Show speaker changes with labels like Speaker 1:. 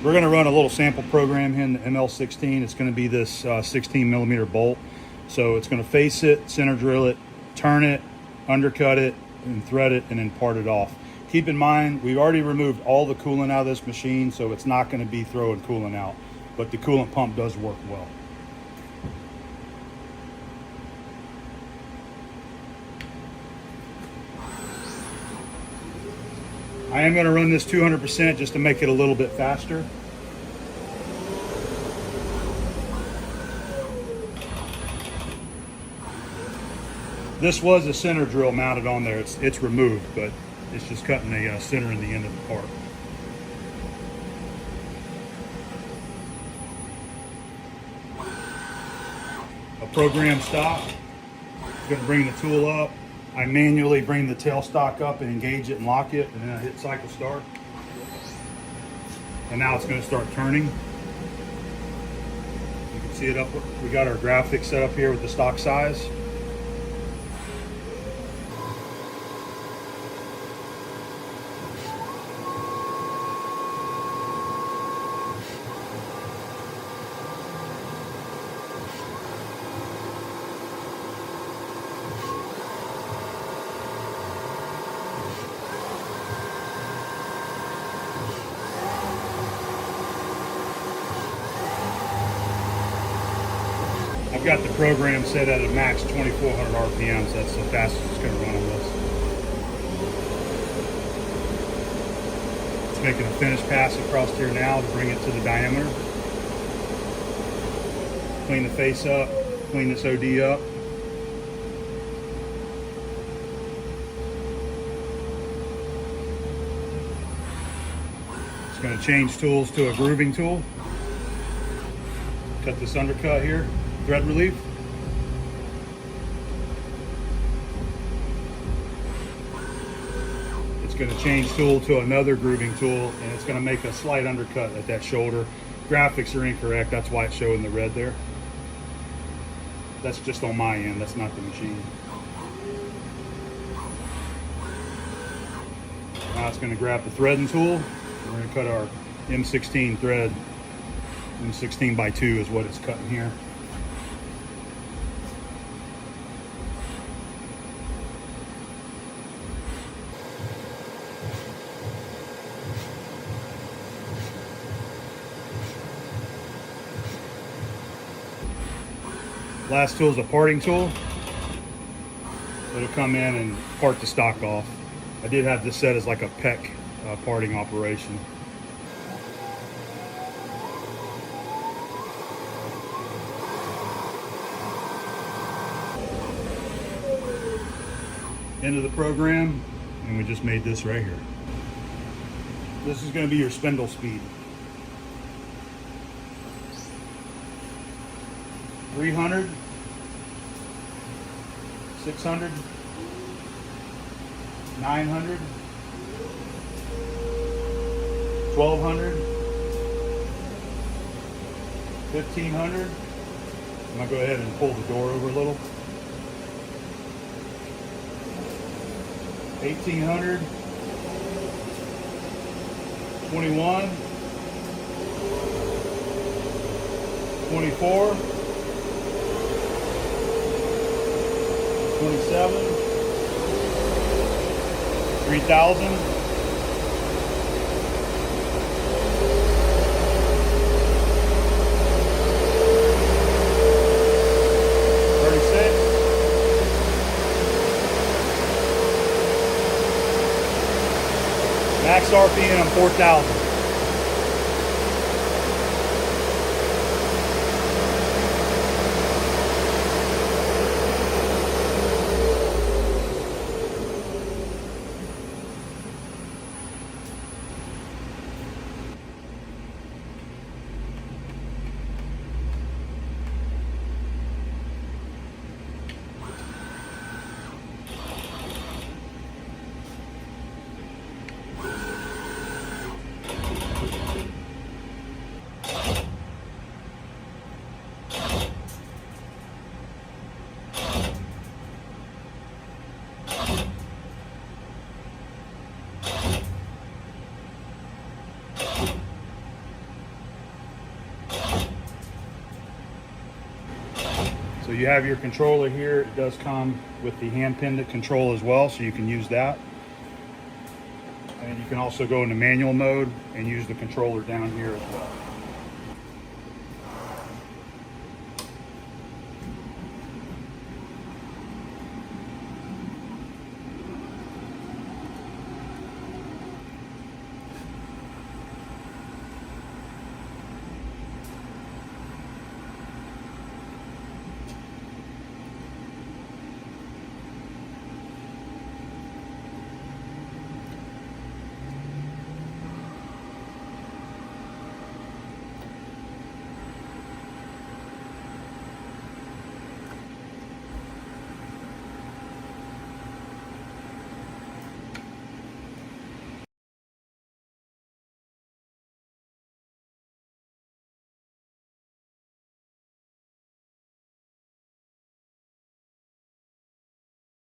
Speaker 1: We're going to run a little sample program here in the ML16. It's going to be this 16 millimeter bolt. So it's going to face it, center drill it, turn it, undercut it, and thread it, and then part it off. Keep in mind, we've already removed all the coolant out of this machine, so it's not going to be throwing coolant out, but the coolant pump does work well. I am going to run this 200% just to make it a little bit faster. This was a center drill mounted on there. It's removed, but it's just cutting a center in the end of the part. A program stop. I'm going to bring the tool up. I manually bring the tailstock up and engage it and lock it, and then I hit cycle start. And now it's going to start turning. You can see it up. We got our graphics set up here with the stock size. I've got the program set at a max 2400 RPMs. That's the fastest it's going to run on this. It's making a finish pass across here now to bring it to the diameter. Clean the face up, clean this OD up. It's going to change tools to a grooving tool. Cut this undercut here. Thread relief. It's going to change tool to another grooving tool, and it's going to make a slight undercut at that shoulder. Graphics are incorrect, that's why it's showing the red there. That's just on my end, that's not the machine. Now it's going to grab the threading tool. We're going to cut our M16 thread. M16 by 2 is what it's cutting here. Last tool is a parting tool. It'll come in and part the stock off. I did have this set as like a PEC parting operation. End of the program, and we just made this right here. This is going to be your spindle speed. 300, 600, 900, 1200, 1500. I'm going to go ahead and pull the door over a little. 1800, 21, 24, 27, 3000, 36, max RPM 4000. So you have your controller here. It does come with the hand pendant control as well, so you can use that. And you can also go into manual mode and use the controller down here as well.